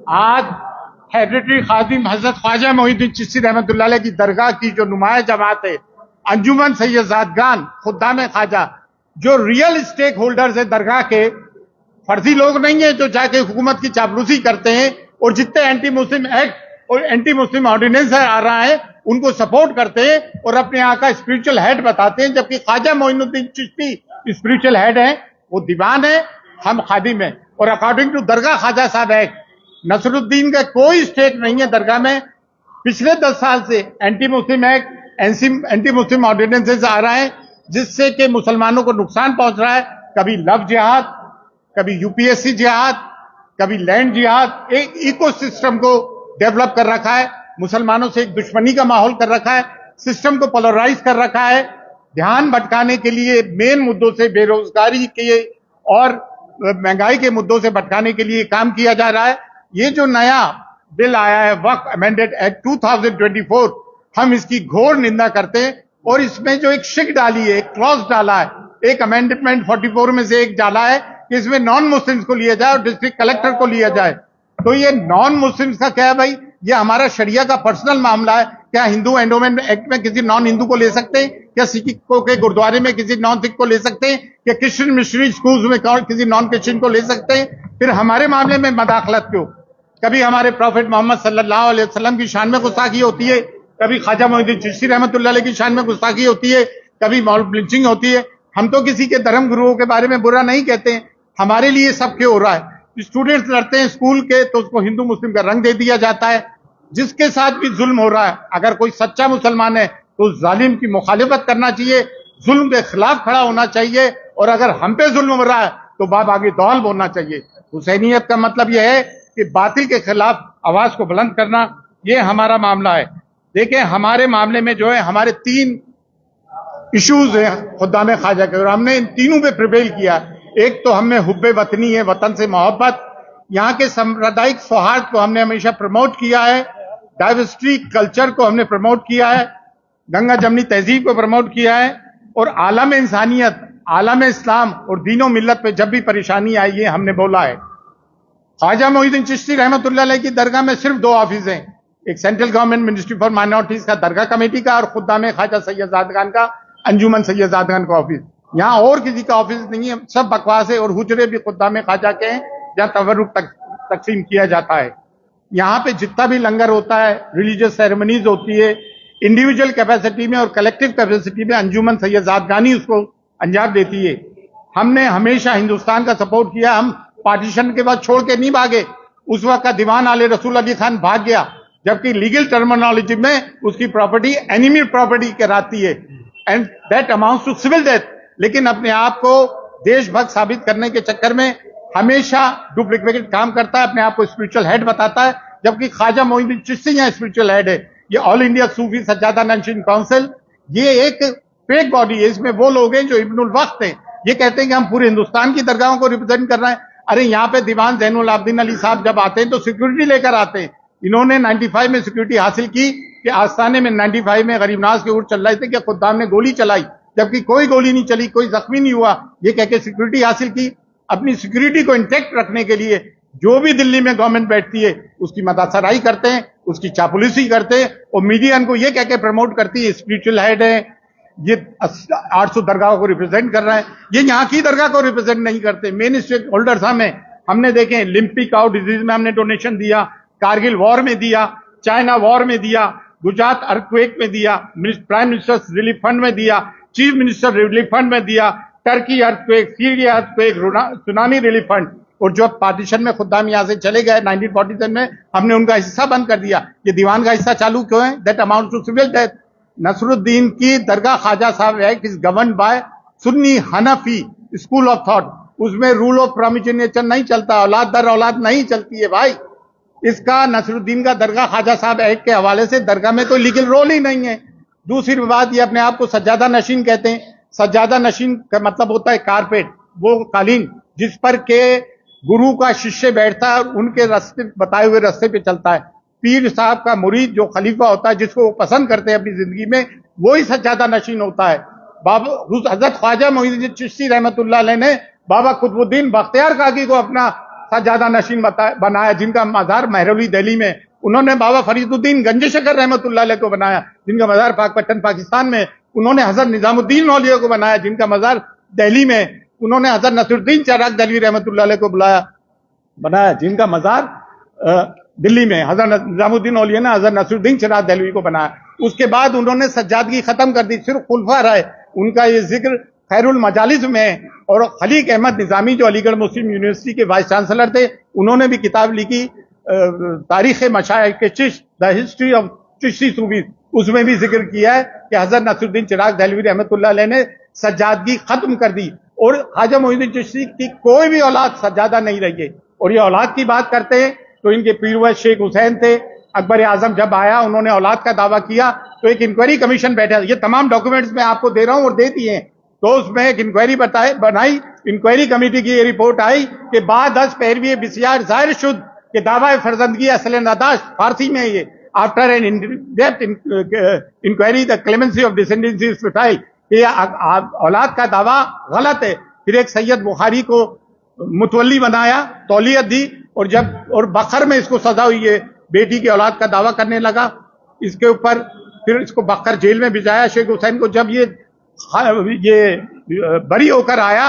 आज हेरिटेरी खादिम हजरत ख्वाजा मोइनुद्दीन चिश्ती रहमतुल्लाह अलैह की दरगाह की जो नुमाया जमात है अंजुमन सैयदादगान खुद्दाम ख्वाजा, जो रियल स्टेक होल्डर्स है दरगाह के, फर्जी लोग नहीं है जो जाके हुकूमत की चापलूसी करते हैं और जितने एंटी मुस्लिम एक्ट और एंटी मुस्लिम ऑर्डिनेंस आ रहा है उनको सपोर्ट करते हैं और अपने यहाँ का स्पिरिचुअल हेड बताते हैं, जबकि ख्वाजा मोइनुद्दीन चिश्ती स्पिरिचुअल हेड है, वो दीवान है, हम खादिम है। और according to Dargah Khwaja Sahab act Nasruddin का कोई स्टेक नहीं है दरगाह में। पिछले 10 साल से anti Muslim act, anti Muslim ordinances आ रहा है जिससे कि मुसलमानों को नुकसान पहुंच रहा है। कभी लव जिहाद, कभी यूपीएससी जिहाद, कभी लैंड जिहाद, एक इकोसिस्टम को डेवलप कर रखा है, मुसलमानों से एक दुश्मनी का माहौल कर रखा है, सिस्टम को पोलराइज कर रखा है, ध्यान भटकाने के लिए मेन मुद्दों से, बेरोजगारी के और महंगाई के मुद्दों से भटकाने के लिए काम किया जा रहा है। ये जो नया बिल आया है वक्फ अमेंडेड एक्ट 2024, हम इसकी घोर निंदा करते हैं। और इसमें जो एक शिक डाली है, एक क्लॉज डाला है, एक अमेंडमेंट 44 में से एक डाला है कि इसमें नॉन मुस्लिम्स को लिया जाए और डिस्ट्रिक्ट कलेक्टर को लिया जाए। तो ये नॉन मुस्लिम्स का क्या है भाई? ये हमारा शरिया का पर्सनल मामला है। क्या हिंदू एंडोमेंट एक्ट में किसी नॉन हिंदू को ले सकते हैं? क्या सिखों के गुरुद्वारे में किसी नॉन सिख को ले सकते हैं? क्या क्रिश्चियन मिशनरी स्कूल्स में किसी नॉन क्रिश्चियन को ले सकते हैं? फिर हमारे मामले में मदाखलत क्यों? कभी हमारे प्रॉफेट मोहम्मद सल्लल्लाहु अलैहि वसल्लम की शान में गुस्ताखी होती है, कभी ख्वाजा मोइनुद्दीन चिश्ती रहमतुल्लाह अलैह की शान में गुस्ताखी होती है, कभी मॉब लिंचिंग होती है। हम तो किसी के धर्म गुरुओं के बारे में बुरा नहीं कहते हैं, हमारे लिए सब क्यों हो रहा है? स्टूडेंट्स लड़ते हैं स्कूल के तो उसको हिंदू मुस्लिम का रंग दे दिया जाता है। जिसके साथ भी जुल्म हो रहा है, अगर कोई सच्चा मुसलमान है तो जालिम की मुखालिफत करना चाहिए, जुल्म के खिलाफ खड़ा होना चाहिए, और अगर हम पे जुल्म हो रहा है तो बाप आगे दौल बोलना चाहिए। हुसैनियत का मतलब यह है कि बातिल के खिलाफ आवाज को बुलंद करना, ये हमारा मामला है। देखिए हमारे मामले में जो है हमारे 3 इश्यूज हैं खुद्दाम ख्वाजा के, और हमने इन तीनों पे प्रिवेल किया। एक तो हमें हुब्बे वतनी है, वतन से मोहब्बत, यहाँ के सांप्रदायिक सौहार्द को हमने हमेशा प्रमोट किया है, डाइवर्सिटी कल्चर को हमने प्रमोट किया है, गंगा जमनी तहजीब को प्रमोट किया है, और आलम इंसानियत, आलम इस्लाम और दीनो मिल्लत पे जब भी परेशानी आई है हमने बोला है। ख्वाजा मोइनुद्दीन चिश्ती रहमतुल्लाह अलैह की दरगाह में सिर्फ 2 ऑफिस हैं, एक central government ministry for minorities का दरगाह कमेटी का, और खुद्दाम ख्वाजा सैयदादगान का अंजुमन सैयदादगान का ऑफिस। यहाँ और किसी का ऑफिस नहीं है, सब बकवास है। और हुजरे भी खुद्दाम ख्वाजा के हैं जहाँ तवर्रुक तकसीम किया जाता है। यहाँ पे जितना भी लंगर होता है, रिलीजियस सेरेमनीज होती है, इंडिविजुअल कैपेसिटी में और कलेक्टिव कैपेसिटी में अंजुमन सैयदादगानी उसको अंजाम देती है। हमने हमेशा हिंदुस्तान का सपोर्ट किया, हम पार्टीशन के बाद छोड़ के नहीं भागे। उस वक्त का दीवान आले रसूल अली खान भाग गया, जबकि लीगल टर्मिनोलॉजी में उसकी प्रॉपर्टी एनिमी प्रॉपर्टी कहलाती है, and that amounts to civil death. लेकिन अपने आप को देशभक्त साबित करने के चक्कर में हमेशा डुप्लीकेट काम करता है, अपने आप को स्पिरिचुअल हेड बताता है, जबकि ख्वाजा मोइनुद्दीन चिश्ती यहाँ स्पिरिचुअल हेड है। ये ऑल इंडिया सूफी सज्जादा नशीन काउंसिल, ये एक फेक बॉडी है। इसमें वो लोग हैं जो इब्नुल वक्त हैं, ये कहते हैं कि हम पूरे हिंदुस्तान की दरगाहों को रिप्रेजेंट कर रहे हैं। अरे यहाँ पे दीवान ज़ैनुल आबिदीन अली साहब जब आते हैं तो सिक्योरिटी लेकर आते हैं। इन्होंने 95 में सिक्योरिटी हासिल की कि आस्थाने में 95 में गरीब नवाज के उर्स चल रहे थे कि खुद्दाम ने गोली चलाई, जबकि कोई गोली नहीं चली, कोई जख्मी नहीं हुआ। ये कह के सिक्योरिटी हासिल की। अपनी सिक्योरिटी को इंटैक्ट रखने के लिए जो भी दिल्ली में गवर्नमेंट बैठती है उसकी मदासराई करते हैं, उसकी चापलूसी करते हैं, और मीडिया को ये कह के प्रमोट करती है स्पिरिचुअल हेड है, ये 800 दरगाहों को रिप्रेजेंट कर रहा है। ये यहाँ की दरगाह को रिप्रेजेंट नहीं करते। मेन स्टेक होल्डर्स हमने देखे, लिम्पिक काउ डिजीज में हमने डोनेशन दिया, कारगिल वॉर में दिया, चाइना वॉर में दिया, गुजरात अर्थक्वेक में दिया, प्राइम मिनिस्टर रिलीफ फंड में दिया, चीफ मिनिस्टर रिलीफ फंड में दिया, Turkey earthquake, Syria earthquake, tsunami relief fund. और जो पार्टीशन में खुद्दाम यहाँ से चले गए 1947 में, हमने उनका हिस्सा बंद कर दिया। ये दीवान का हिस्सा चालू क्यों है? That amount to civil death. Nasruddin की दरगाह Khwaja Sahab act is govern by Sunni Hanafi school of thought. उसमें रूल ऑफ प्रोमिनेशन नहीं चलता, औलाद दर औलाद नहीं चलती है भाई। इसका नसरुद्दीन का दरगाह ख्वाजा साहब एक्ट के हवाले से दरगाह में कोई लीगल रोल ही नहीं है। दूसरी बात, ये अपने आप को सज्जादा नशीन कहते हैं। सज्जादा नशीन का मतलब होता है कारपेट, वो कालीन जिस पर के गुरु का शिष्य बैठता है और उनके रास्ते बताए हुए रास्ते पे चलता है। पीर साहब का मुरीद जो खलीफा होता है, जिसको वो पसंद करते हैं अपनी जिंदगी में, वही सज्जादा नशीन होता है। बाबा हजरत ख्वाजा मोइनुद्दीन चिश्ती रहमतुल्लाह अलैह ने बाबा कुतुबुद्दीन बख्तियार काकी को अपना सज्जादा नशीन बनाया, जिनका मज़ार महरौली दिल्ली में। उन्होंने बाबा फरीदुद्दीन गंज शकर रहमतुल्लाह अलैह को बनाया, जिनका मज़ार पाकपट्टन पाकिस्तान में। उन्होंने हज़रत निजामुद्दीन औलिया को बनाया, जिनका मज़ार दिल्ली में। उन्होंने हज़रत नसरुद्दीन चिराग दहलवी रहमतुल्लाह अलैह को बनाया, जिनका मज़ार दिल्ली में। हज़रत निजामुद्दीन औलिया ने हज़रत नसरुद्दीन चिराग दहलवी को बनाया। उसके बाद उन्होंने सज्जादगी खत्म कर दी, सिर्फ खुलफा रहे। उनका ये जिक्र खैरुल मजालिस में। और खलीक अहमद निजामी जो अलीगढ़ मुस्लिम यूनिवर्सिटी के वाइस चांसलर थे, उन्होंने भी किताब लिखी तारीख मशाइख के Chisht, the history of Chishti Sufis. उसमें भी जिक्र किया है कि हज़रत नसरुद्दीन चिराग दहलवी रहमतुल्लाह अलैह ने सज्जादगी खत्म कर दी और ख्वाजा मोइनुद्दीन चिश्ती की कोई भी औलाद सज्जादा नहीं रही है। और ये औलाद की बात करते हैं तो इनके पीरवश शेख हुसैन थे। अकबर आजम जब आया, उन्होंने औलाद का दावा किया तो एक इंक्वायरी कमीशन बैठा। ये तमाम डॉक्यूमेंट्स मैं आपको दे रहा हूं और दे दिए हैं। तो उसमें एक इंक्वायरी बनाई, इंक्वायरी कमेटी की ये रिपोर्ट आई कि बाद 10 पैरवी बिस्यार जाहिर शुद्ध कि दावा फरजंदगी असल नदाश, फारसी में ये, after an in depth inquiry the clemency of descendancy is fertile, ये औलाद का दावा गलत है। फिर एक सैयद बुखारी को मुतवल्ली बनाया, तौलियत दी, और बखर में इसको सजा हुई है, बेटी की औलाद का दावा करने लगा। इसके ऊपर फिर इसको बखर जेल में भिजाया। शेख हुसैन को जब ये बरी होकर आया,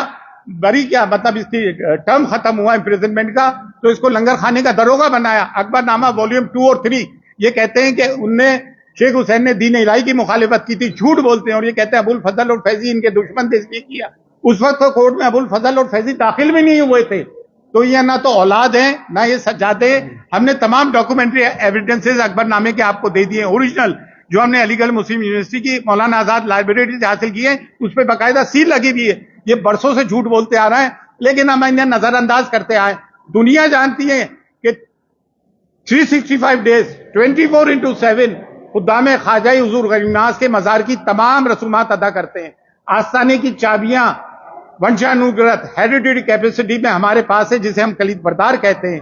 बरी क्या मतलब इसकी टर्म खत्म हुआ इम्प्रिजनमेंट का, तो इसको लंगर खाने का दरोगा बनाया। अकबरनामा वॉल्यूम 2 और 3 ये कहते हैं कि उनने शेख हुसैन ने दीन इलाही की मुखालिफत की थी, झूठ बोलते हैं। और ये कहते हैं अबुल फजल और फैजी इनके दुश्मन थे, इसलिए किया। उस वक्त तो कोर्ट में अबुल फजल और फैजी दाखिल भी नहीं हुए थे। तो ये ना तो औलाद है ना ये सज्जादे। हमने तमाम डॉक्यूमेंट्री एविडेंसेस अकबरनामे के आपको दे दिए, ओरिजिनल, जो हमने अलीगढ़ मुस्लिम यूनिवर्सिटी की मौलाना आजाद लाइब्रेरी से हासिल किए, उस पर बाकायदा सील लगी हुई है। ये बरसों से झूठ बोलते आ रहे हैं, लेकिन हम इन्हें नजरअंदाज करते आए। दुनिया जानती है कि 365 डेज 24/7 खुद्दाम ख्वाजा हुजूर गरीबनाज के मजार की तमाम रसूमात अदा करते हैं। आस्थाने की चाबियां वंशानुग्रत हेरिडिटी कैपेसिटी में हमारे पास है, जिसे हम कलीद बरदार कहते हैं।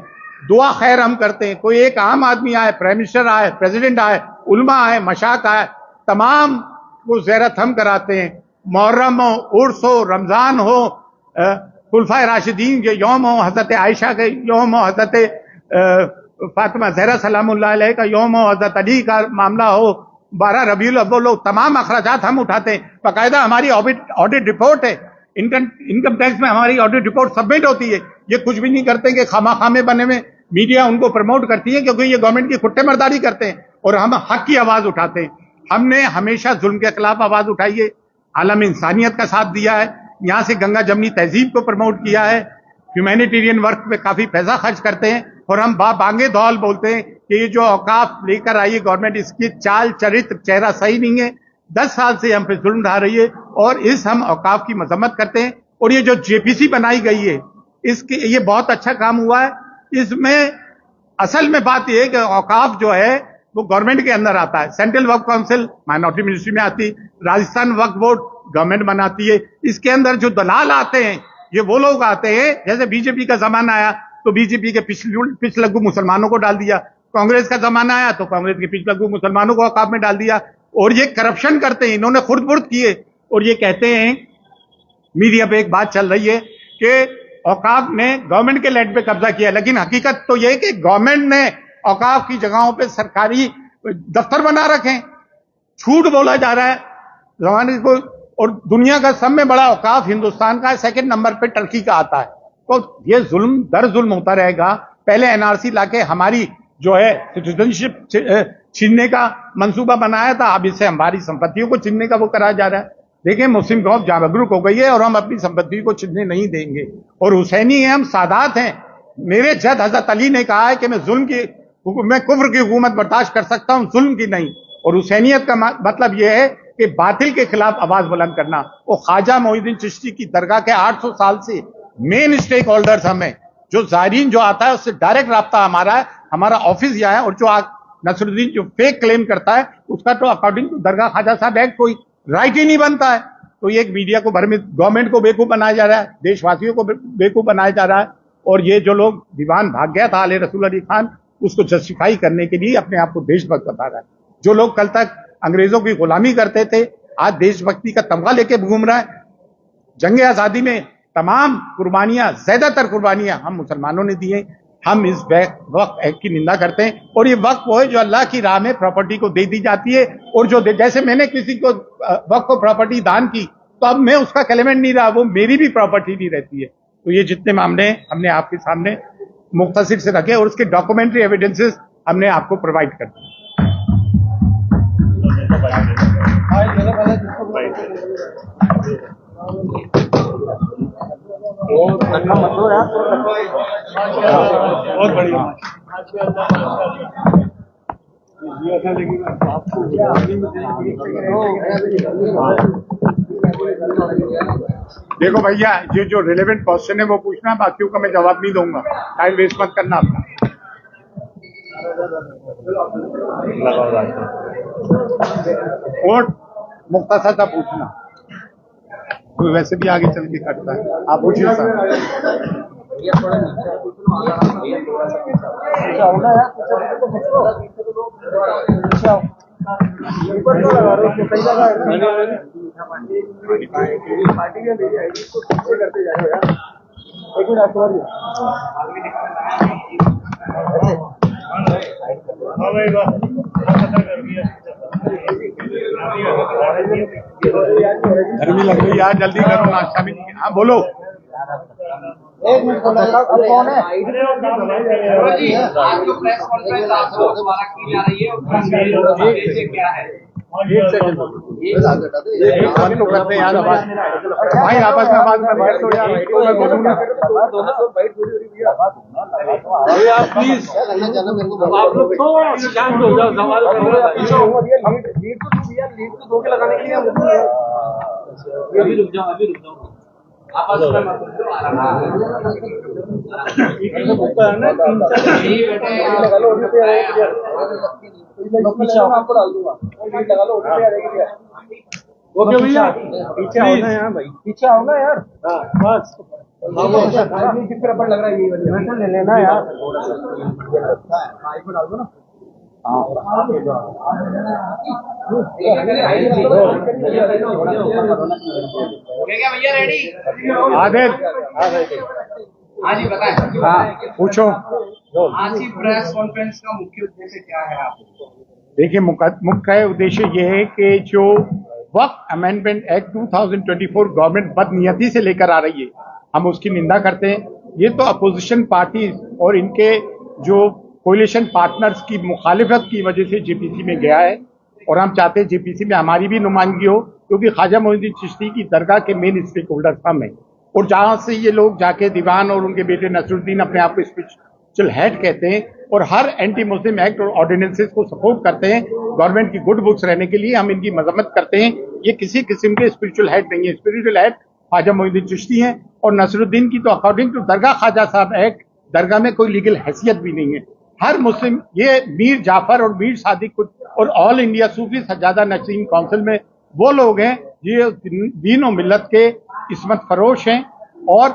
दुआ खैर हम करते हैं। कोई एक आम आदमी आए, प्राइम मिनिस्टर आए, प्रेसिडेंट आए, उलमा आए, मशाक आए, तमाम को ज़ियारत हम कराते हैं। मुहर्रम हो, उर्स हो, रमजान हो, खुलफाए राशिदीन के यौम हो, हजरत आयशा के यौम हो, हजरत फातिमा ज़हरा सलामुल्लाह अलैहा का यौम हो, हजरत अली का मामला हो, 12 रबीउल अव्वल हो, तमाम अखराजात हम उठाते हैं। बाकायदा हमारी ऑडिट रिपोर्ट है, इनकम टैक्स में हमारी ऑडिट रिपोर्ट सबमिट होती है। ये कुछ भी नहीं करते कि खामे बने में मीडिया उनको प्रमोट करती है, क्योंकि ये गवर्नमेंट की खुट्टे मर्दारी करते हैं और हम हक की आवाज उठाते हैं। हमने हमेशा जुल्म के खिलाफ आवाज उठाई है, आलम इंसानियत का साथ दिया है, यहाँ से गंगा जमनी तहजीब को प्रमोट किया है, ह्यूमैनिटेरियन वर्क पे काफी पैसा खर्च करते हैं। और हम बांगे दौल बोलते हैं कि ये जो औकाफ लेकर आई है गवर्नमेंट, इसकी चाल चरित्र चेहरा सही नहीं है। 10 साल से हम पे जुल्म ढा रही है और हम औकाफ की मजम्मत करते हैं। और ये जो जेपीसी बनाई गई है, इसके ये बहुत अच्छा काम हुआ है। इसमें असल में बात यह है कि औकाफ जो है वो गवर्नमेंट के अंदर आता है। सेंट्रल वक्फ काउंसिल माइनॉरिटी मिनिस्ट्री में आती, राजस्थान वक्फ बोर्ड गवर्नमेंट बनाती है। इसके अंदर जो दलाल आते हैं, ये वो लोग आते हैं, जैसे बीजेपी का जमाना आया तो बीजेपी के पिछलग्गू मुसलमानों को डाल दिया, कांग्रेस का जमाना आया तो कांग्रेस के पिछलग्गू मुसलमानों को औकाफ में डाल दिया। और ये करप्शन करते हैं, इन्होंने खुर्द बुर्द किए। और ये कहते हैं, मीडिया पे एक बात चल रही है कि औकाफ ने गवर्नमेंट के लैंड पे कब्जा किया, लेकिन हकीकत तो यह है कि गवर्नमेंट ने औकाफ की जगहों पे सरकारी दफ्तर बना रखे हैं। झूठ बोला जा रहा है जमाने को। और दुनिया का सब में बड़ा औकाफ हिंदुस्तान का, सेकंड नंबर पे टर्की का आता है। तो ये जुल्म दर जुल्म होता रहेगा। पहले एनआरसी लाके हमारी जो है सिटीजनशिप छीनने का मंसूबा बनाया था, अब इससे हमारी संपत्तियों को छीनने का वो कराया जा रहा है। देखिए, मुस्लिम कौम जागरूक हो गई है और हम अपनी संपत्ति को छीनने नहीं देंगे। और हुसैनी हैं हम, सादात हैं। मेरे जद हजरत अली ने कहा है कि मैं कुफ्र की हुकूमत बर्दाश्त कर सकता हूं, जुल्म की नहीं। और हुसैनियत का मतलब यह है कि बातिल के खिलाफ आवाज बुलंद करना। वो ख्वाजा मोइनुद्दीन चिश्ती की दरगाह के 800 साल से मेन स्टेक होल्डर्स हमें, जो जायरीन जो आता है उससे डायरेक्ट राब्ता हमारा है, हमारा ऑफिस यहाँ है। और जो नसरुद्दीन जो फेक क्लेम करता है, उसका तो according to Dargah Khwaja Sahab act कोई राइट ही नहीं बनता है। तो ये एक मीडिया को भ्रमित, गवर्नमेंट को बेवकूफ बनाया जा रहा है, देशवासियों को बेवकूफ बनाया जा रहा है। और ये जो लोग दीवान भाग गया था आले रसूल अली खान, उसको जस्टिफाई करने के लिए अपने आप को देशभक्त बता रहा है। जो लोग कल तक अंग्रेजों की गुलामी करते थे, आज देशभक्ति का तमगा लेके घूम रहा है। जंग आजादी में तमाम कुर्बानियां, ज्यादातर कुर्बानियां हम मुसलमानों ने दी हैं। हम इस वक्फ एक्ट की निंदा करते हैं, और ये वक्फ वो है जो अल्लाह की राह में प्रॉपर्टी को दे दी जाती है, और जो जैसे मैंने किसी को वक्फ को प्रॉपर्टी दान की, तो अब मैं उसका क्लेमेंट नहीं रहा, वो मेरी भी प्रॉपर्टी नहीं रहती है। तो ये जितने मामले हैं हमने आपके सामने मुख्तसर से रखे, और उसके डॉक्यूमेंट्री एविडेंसेस हमने आपको प्रोवाइड कर दिए। बहुत बढ़िया। देखो भैया, ये जो रिलेवेंट क्वेश्चन है वो पूछना, बाकियों का मैं जवाब नहीं दूंगा, टाइम वेस्ट मत करना अपना। और मुख्तसर सा पूछना, कोई वैसे भी आगे चल के करता है। आप पूछिए सर। गर्मी लग रही है यार, जल्दी करो, नाश्ता भी नहीं। हाँ बोलो। एक मिनट अब कौन है? आज जो प्रेस कॉन्फ्रेंस आपको द्वारा की जा रही है उसका उद्देश्य क्या है? एक सेकंड करते हैं यार, आवाज भाई आपस में आवाज में बैठ तो यार, मैं बोलूँ ना। आप प्लीज आप लोग थोड़ा शांत हो जाओ, सवाल लगाने के लिए अभी रुक जाओ, अभी रुक जाओ। आपस में मत आपको डाल दूंगा, लगा लो ओके भैया, पीछे आओ ना यार, भाई पीछे आओ ना यार। बस किस तरह लग रहा है ये वाली ले लेना यार, डाल दो ना। क्या भैया रेडी? आदिल, हाँ जी बताएं। हाँ पूछो। आज की प्रेस कॉन्फ्रेंस का मुख्य उद्देश्य क्या है आपको? देखिए, मुख्य उद्देश्य ये है कि जो वक्फ अमेंडमेंट एक्ट 2024 गवर्नमेंट बदनीयती से लेकर आ रही है, हम उसकी निंदा करते हैं। ये तो अपोजिशन पार्टी और इनके जो कोलिशन पार्टनर्स की मुखालिफत की वजह से जेपीसी में गया है, और हम चाहते हैं जेपीसी में हमारी भी नुमाइंदगी हो, क्योंकि ख्वाजा मोइनुद्दीन चिश्ती की दरगाह के मेन स्टेक होल्डर हम हैं। और जहां से ये लोग जाके दीवान और उनके बेटे नसरुद्दीन अपने आप को स्पिरिचुअल हेड कहते हैं, और हर एंटी मुस्लिम एक्ट और ऑर्डिनेंसेस को सपोर्ट करते हैं गवर्नमेंट की गुड बुक्स रहने के लिए, हम इनकी मजम्मत करते हैं। ये किसी किस्म के स्पिरिचुअल हेड नहीं है। स्पिरिचुअल हेड ख्वाजा मोइनुद्दीन चिश्ती हैं, और नसरुद्दीन की तो according to Dargah Khwaja Sahab act दरगाह में कोई लीगल हैसियत भी नहीं है। हर मुस्लिम, ये मीर जाफर और मीर सादिक और ऑल इंडिया सूफी सज्जादा नशीन काउंसिल में वो लोग हैं ये दीन और मिल्लत के इस्मत फरोश हैं और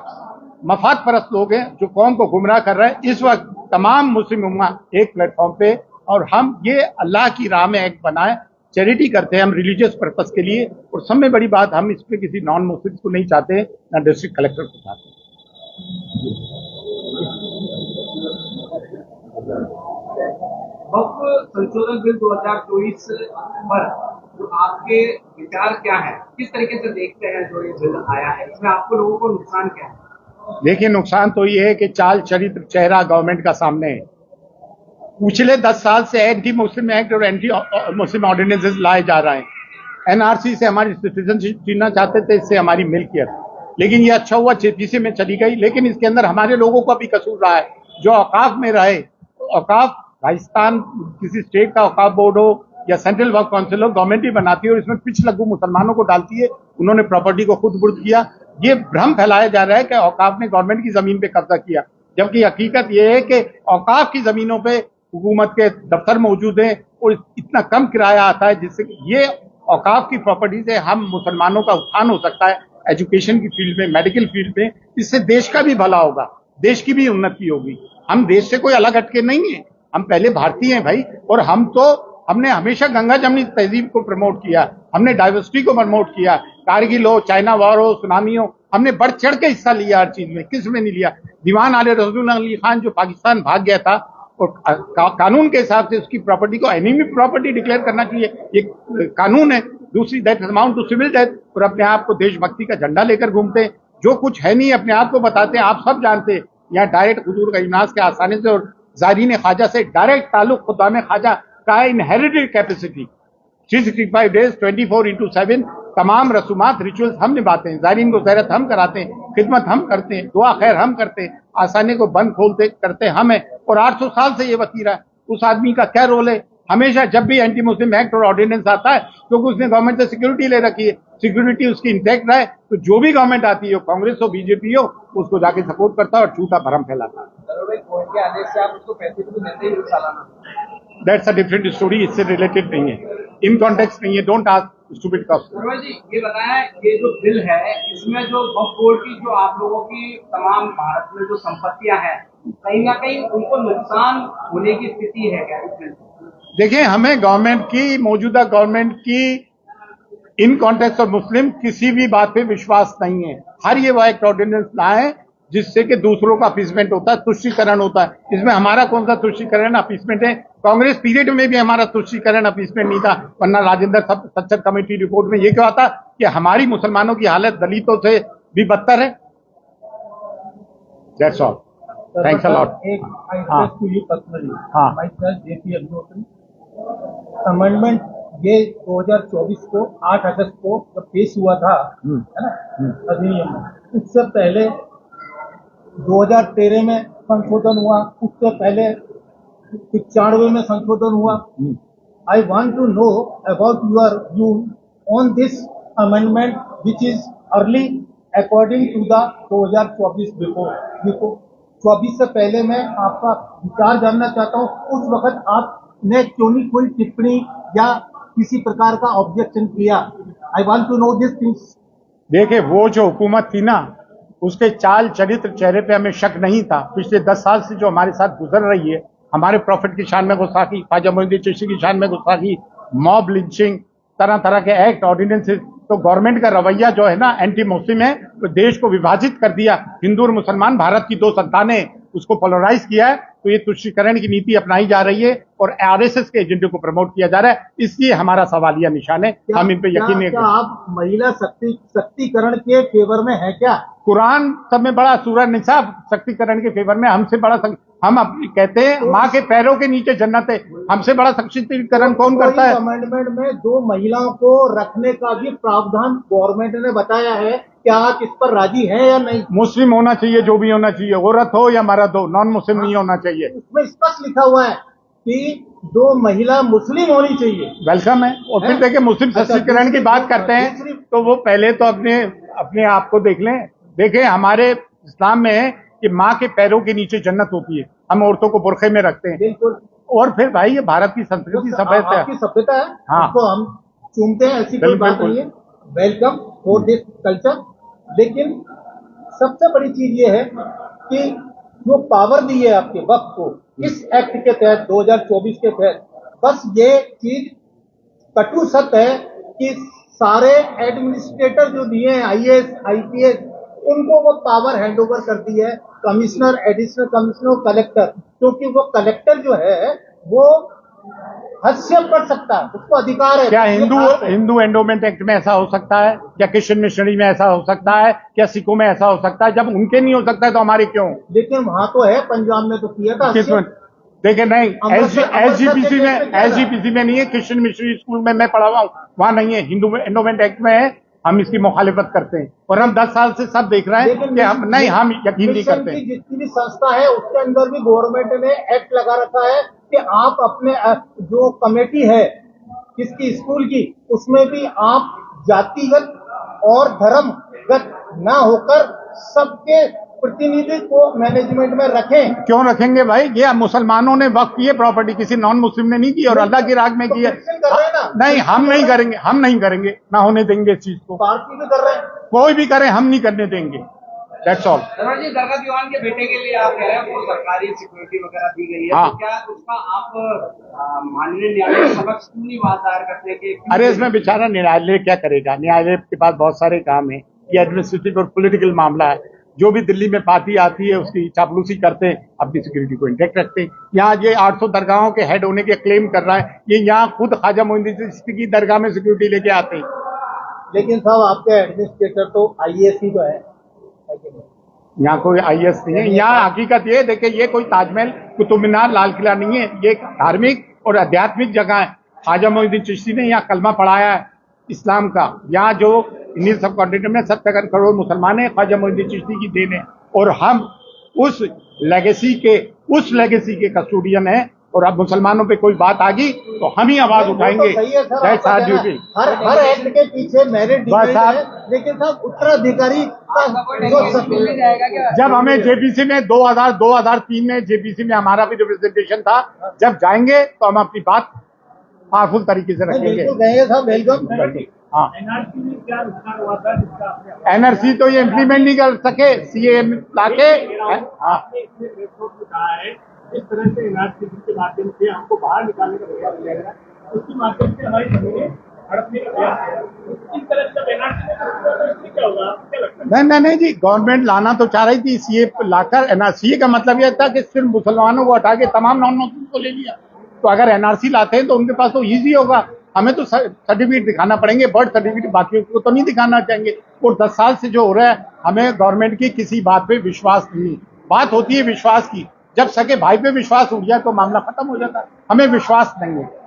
मफाद परस्त लोग हैं जो कौम को गुमराह कर रहे हैं। इस वक्त तमाम मुस्लिम उम्मा एक प्लेटफॉर्म पे, और हम ये अल्लाह की राह में एक बनाए, चैरिटी करते हैं हम रिलीजियस पर्पस के लिए। और सब में बड़ी बात, हम इसमें किसी नॉन मुस्लिम को नहीं चाहते, ना डिस्ट्रिक्ट कलेक्टर को चाहते। वक्फ संशोधन बिल 2024 पर जो आपके विचार क्या है, किस तरीके से देखते हैं जो ये बिल आया है, इसमें आपको लोगों को नुकसान क्या है? देखिए, नुकसान तो ये है कि चाल चरित्र चेहरा गवर्नमेंट का सामने है। पिछले 10 साल से एंटी मुस्लिम एक्ट और एंटी मुस्लिम ऑर्डिनेंसेस लाए जा रहे हैं। एनआरसी से हमारी सिटीजनशिप छीनना चाहते थे, इससे हमारी मिल्कियत, लेकिन ये अच्छा हुआ जेपीसी में चली गई। लेकिन इसके अंदर हमारे लोगों का भी कसूर रहा है जो औकाफ में रहे। औकाफ राजस्थान किसी स्टेट का औकाफ बोर्ड हो या सेंट्रल वक्फ काउंसिल हो, गवर्नमेंट ही बनाती है और इसमें पिछ लगू मुसलमानों को डालती है। उन्होंने प्रॉपर्टी को खुद बुर्द किया। ये भ्रम फैलाया जा रहा है कि औकाफ ने गवर्नमेंट की जमीन पे कब्जा किया, जबकि हकीकत ये है कि औकाफ की जमीनों पे हुकूमत के दफ्तर मौजूद हैं और इतना कम किराया आता है जिससे ये औकाफ की प्रॉपर्टी से हम मुसलमानों का उत्थान हो सकता है एजुकेशन की फील्ड में, मेडिकल फील्ड में। इससे देश का भी भला होगा, देश की भी उन्नति होगी। हम देश से कोई अलग हटके नहीं है, हम पहले भारतीय हैं भाई। और हमने हमेशा गंगा जमनी तहजीब को प्रमोट किया, हमने डाइवर्सिटी को प्रमोट किया। कारगिल हो, चाइना वॉर हो, सुनामी हो, हमने बढ़ चढ़ के हिस्सा लिया हर चीज में, किस में नहीं लिया। दीवान आले रसूल अली खान जो पाकिस्तान भाग गया था, और कानून के हिसाब से उसकी प्रॉपर्टी को एनिमी प्रॉपर्टी डिक्लेयर करना चाहिए, ये कानून है। दूसरी that amount to civil death, और अपने आप को देशभक्ति का झंडा लेकर घूमते हैं, जो कुछ है नहीं अपने आप को बताते हैं। आप सब जानते हैं यहाँ डायरेक्ट हुजूर का इनास के आसानी से और ज़ायरीन ख्वाजा से डायरेक्ट ताल्लुक खुदाम ख्वाजा का इनहेरिटेड कैपेसिटी 365 डेज 24/7 तमाम रसूमात रिचुअल्स हम निभाते हैं, ज़ायरीन को ज़ियारत हम कराते हैं, खिदमत हम करते हैं, दुआ खैर हम करते हैं, आसानी को बंद खोलते करते हम हैं। और 800 साल से ये वतीरा है। उस आदमी का क्या रोल है? हमेशा जब भी एंटी मुस्लिम एक्ट और ऑर्डिनेंस आता है, क्योंकि उसने गवर्नमेंट से सिक्योरिटी ले रखी है, सिक्योरिटी उसकी इंटैक्ट रहे, तो जो भी गवर्नमेंट आती है, कांग्रेस हो बीजेपी हो, उसको जाके सपोर्ट करता है और झूठा भरम फैलाता है। कोर्ट के आदेश से आप उसको पैसे भी देते ही सालाना, दैट्स अ डिफरेंट स्टोरी, इससे रिलेटेड नहीं है, इन कॉन्टेक्स्ट नहीं है। Don't ask stupid question. Saroj ji ये बताया, ये जो बिल है इसमें जो वक्फ बोर्ड की जो आप लोगों की तमाम भारत में जो संपत्तियां हैं, कहीं ना कहीं उनको नुकसान होने की स्थिति है क्या इस बिल से? देखिए, हमें गवर्नमेंट की, मौजूदा गवर्नमेंट की इन कॉन्टेक्स्ट और मुस्लिम किसी भी बात पे विश्वास नहीं है। हर ये वो एक्ट ऑर्डिनेंस लाए जिससे कि दूसरों का अपीसमेंट होता है, तुष्टीकरण होता है। इसमें हमारा कौन सा तुष्टीकरण अपीसमेंट है? कांग्रेस पीरियड में भी हमारा तुष्टीकरण अपीसमेंट नहीं था, वरना राजेंद्र सच्चर कमेटी रिपोर्ट में ये क्या आता कि हमारी मुसलमानों की हालत दलितों से भी बदतर है। That's all, thanks a lot. हाँ हाँ, अमेंडमेंट ये 2024 को 8 अगस्त को जब पेश हुआ था, है ना, अधिनियम में, उससे पहले 2013 में संशोधन हुआ, उससे पहले 95 में संशोधन हुआ। I want to know about your view on this amendment which is early according to the 2024 before 24 से पहले मैं आपका विचार जानना चाहता हूँ। उस वक्त आपने क्यों नहीं कोई टिप्पणी या किसी प्रकार का ऑब्जेक्शन किया? I want to know this things. देखिए, वो जो हुकूमत थी ना, उसके चाल चरित्र चेहरे पे हमें शक नहीं था। पिछले 10 साल से जो हमारे साथ गुजर रही है, हमारे प्रॉफिट की शान में गुस्ताखी, ख्वाजा मोइनुद्दीन चिश्ती की शान में गुस्ताखी, मॉब लिंचिंग, तरह तरह के एक्ट ऑर्डिनेंसेस, तो गवर्नमेंट का रवैया जो है ना एंटी मुस्लिम है, तो देश को विभाजित कर दिया। हिंदू और मुसलमान भारत की 2 संतानें, उसको पोलराइज किया है। तो ये तुष्टीकरण की नीति अपनाई जा रही है और आरएसएस के एजेंडे को प्रमोट किया जा रहा है, इसलिए हमारा सवालिया निशान है। हम इन पे यकीन नहीं करते। आप महिला शक्तिकरण के फेवर में है क्या? कुरान सब में बड़ा सूरह निसा शक्तिकरण के फेवर में, हमसे बड़ा हम अपनी कहते हैं माँ के पैरों के नीचे जन्नत है, हमसे बड़ा शक्तिकरण कौन करता है? अमेंडमेंट में 2 महिलाओं को रखने का भी प्रावधान गवर्नमेंट ने बताया है, क्या आप इस पर राजी हैं या नहीं? मुस्लिम होना चाहिए, जो भी होना चाहिए, औरत हो या मर्द हो, नॉन मुस्लिम नहीं होना चाहिए। उसमें स्पष्ट लिखा हुआ है कि 2 महिला मुस्लिम होनी चाहिए। वेलकम है। और फिर देखिए, मुस्लिम सशक्तिकरण की बात करते हैं तो वो पहले तो अपने आप को देख लें। देखें, हमारे इस्लाम में है कि माँ के पैरों के नीचे जन्नत होती है, हम औरतों को बुरखे में रखते हैं। बिल्कुल। और फिर भाई, ये भारत की संस्कृति सभ्यता है, आपकी सभ्यता है, हाँ, उसको हम चूमते हैं, ऐसी कोई बात नहीं है। Welcome for this culture. लेकिन सबसे बड़ी चीज ये है कि जो पावर दी है आपके वक्त को इस एक्ट के तहत 2024 के तहत, बस ये चीज कटु सत्य है कि सारे एडमिनिस्ट्रेटर जो दिए हैं, आईएएस आईपीएस, उनको वो पावर हैंड ओवर कर दी है कमिश्नर, एडिशनल कमिश्नर, कलेक्टर, क्योंकि वो कलेक्टर जो है वो हस्तक्षेप कर सकता है, उसको अधिकार है। क्या हिंदू एंडोमेंट एक्ट में ऐसा हो सकता है? क्या क्रिश्चियन मिशनरी में ऐसा हो सकता है? क्या सिखों में ऐसा हो सकता है? जब उनके नहीं हो सकता है तो हमारे क्यों? लेकिन वहां तो है, पंजाब में तो किया था। देखिए, नहीं, एसजीपीसी में नहीं है, क्रिश्चियन मिशनरी स्कूल में मैं पढ़ा हुआ हूँ, वहां नहीं है। हिंदू एंडोमेंट एक्ट में है, हम इसकी मुखालिफत करते हैं और हम 10 साल से सब देख रहे हैं कि हम यकीन नहीं करते। जितनी भी संस्था है उसके अंदर भी गवर्नमेंट ने एक्ट लगा रखा है कि आप अपने जो कमेटी है किसकी स्कूल की, उसमें भी आप जातिगत और धर्मगत ना होकर सबके प्रतिनिधि को मैनेजमेंट में रखें। क्यों रखेंगे भाई? ये मुसलमानों ने वक्फ की है प्रॉपर्टी, किसी नॉन मुस्लिम ने नहीं की, और अल्लाह की राह में की है। नहीं, हम नहीं करेंगे, ना होने देंगे इस चीज को। पार्टी भी कर रहे हैं, कोई भी करे, हम नहीं करने देंगे। That's all. सरोज जी, दरगाह दीवान के बेटे के लिए आप कह रहे हैं वो सरकारी सिक्योरिटी वगैरह दी गई है, हाँ। तो क्या उसका आप माननीय न्यायालय के समक्ष क्यों नहीं बात दायर करते कि? अरे, इसमें बेचारा न्यायालय क्या करेगा? न्यायालय के पास बहुत सारे काम है, ये एडमिनिस्ट्रेटिव और पॉलिटिकल मामला है। जो भी दिल्ली में पार्टी आती है उसकी चापलूसी करते हैं, अपनी सिक्योरिटी को इंटैक्ट रखते हैं। यहाँ ये 800 दरगाहों के हेड होने के क्लेम कर रहा है, ये यहाँ खुद ख्वाजा मोइनुद्दीन चिश्ती की दरगाह में सिक्योरिटी लेके आते हैं। लेकिन साहब आपके एडमिनिस्ट्रेटर तो IAS ही तो है कि नहीं? यहाँ कोई IAS नहीं है। यहाँ हकीकत ये देखिए, ये कोई ताजमहल, कुतुब मीनार, लाल किला नहीं है। ये एक धार्मिक और आध्यात्मिक जगह है। ख्वाजा मोइनुद्दीन चिश्ती ने यहाँ कलमा पढ़ाया है इस्लाम का। यहाँ जो इंडियन सब कॉन्टिनेंट में 70 करोड़ मुसलमान है, ख्वाजा मोइनुद्दीन चिश्ती की देन है। और हम उस लेगेसी के कस्टोडियन है। और अब मुसलमानों पे कोई बात आ गई तो हम ही आवाज उठाएंगे। तो सही है sir, That's our duty। Her act के पीछे मेरिट बस डिपेंड आप- है, लेकिन साहब उत्तराधिकारी का सोच सकते हैं। जब हमें जेपीसी में 2003 में जेपीसी में हमारा भी रिप्रेजेंटेशन था, जब जाएंगे तो हम अपनी बात पावरफुल तरीके से रखेंगे। बिल्कुल कहेंगे साहब, वेलकम। हाँ, एनआरसी में क्या नुकसान हुआ था जिसका आपने NRC तो ये इम्प्लीमेंट नहीं कर सके, CA लाके। हाँ, आपने इसमें रिपोर्ट में कहा है इस तरह से एनआरसी के माध्यम से हमको बाहर निकालने का प्रयास किया गया, उसके माध्यम से हमारी जमीनें हड़पने का प्रयास किया। इस तरह से एनआरसी में तो इसमें क्या होगा, आपको क्या लगता है? नहीं जी, गवर्नमेंट लाना तो चाह रही थी CA लाकर। NRC का मतलब यह था कि सिर्फ मुसलमानों को हटा के तमाम नॉन मुस्लिम को ले लिया। तो अगर NRC लाते हैं तो उनके पास तो ईजी होगा। हमें तो सर्टिफिकेट दिखाना पड़ेंगे, बर्थ सर्टिफिकेट, बाकियों को तो नहीं दिखाना चाहेंगे। और 10 साल से जो हो रहा है, हमें गवर्नमेंट की किसी बात पे विश्वास नहीं। बात होती है विश्वास की, जब सके भाई पे विश्वास उठ जाए तो मामला खत्म हो जाता है। हमें विश्वास नहीं है।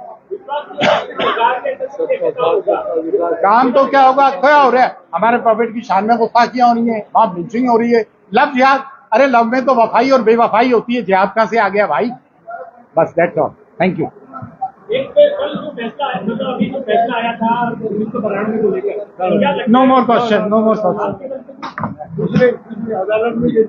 काम तो क्या होगा, क्या हो रहा है, हमारे प्रॉफिट की शान में गुस्ताखियां हो रही है, वहां ब्लीचिंग हो रही है। लव जिहाद, अरे लव में तो वफाई और बेवफाई होती है, जिहाद कहां से आ गया भाई। बस दैट्स ऑल, थैंक यू। एक पे कल जो फैसला है, मतलब अभी जो फैसला आया था 1992 को लेकर, क्या लगता है? No more question, no more question. दूसरे अदालत में ये